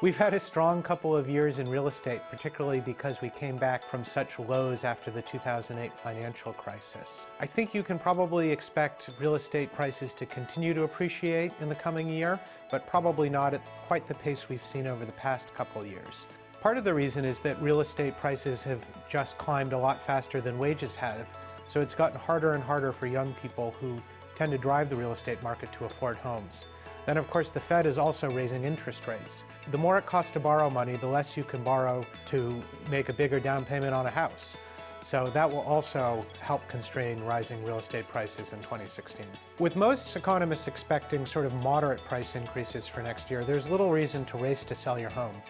We've had a strong couple of years in real estate, particularly because we came back from such lows after the 2008 financial crisis. I think you can probably expect real estate prices to continue to appreciate in the coming year, but probably not at quite the pace we've seen over the past couple years. Part of the reason is that real estate prices have just climbed a lot faster than wages have, so it's gotten harder and harder for young people who tend to drive the real estate market to afford homes. Then, of course, the Fed is also raising interest rates. The more it costs to borrow money, the less you can borrow to make a bigger down payment on a house. So that will also help constrain rising real estate prices in 2016. With most economists expecting sort of moderate price increases for next year, there's little reason to race to sell your home.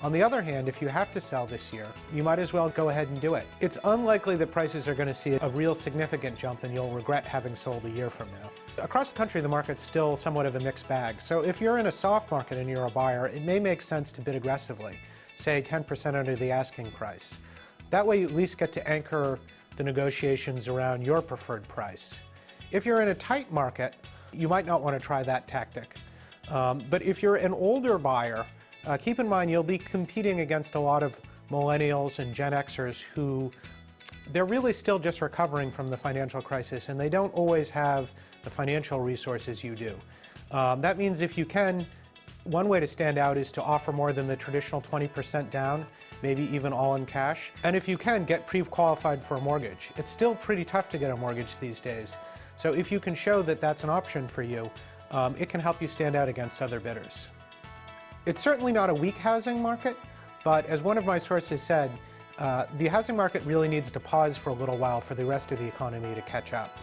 On the other hand, if you have to sell this year, you might as well go ahead and do it. It's unlikely that prices are going to see a real significant jump and you'll regret having sold a year from now. Across the country, the market's still somewhat of a mixed bag. So if you're in a soft market and you're a buyer, it may make sense to bid aggressively, say 10% under the asking price. That way you at least get to anchor the negotiations around your preferred price. If you're in a tight market, you might not want to try that tactic. But if you're an older buyer, keep in mind you'll be competing against a lot of millennials and Gen Xers who they're really still just recovering from the financial crisis and they don't always have the financial resources you do. That means if you can, one way to stand out is to offer more than the traditional 20% down, maybe even all in cash. And if you can, get pre-qualified for a mortgage. It's still pretty tough to get a mortgage these days. So if you can show that that's an option for you, it can help you stand out against other bidders. It's certainly not a weak housing market, but as one of my sources said, the housing market really needs to pause for a little while for the rest of the economy to catch up.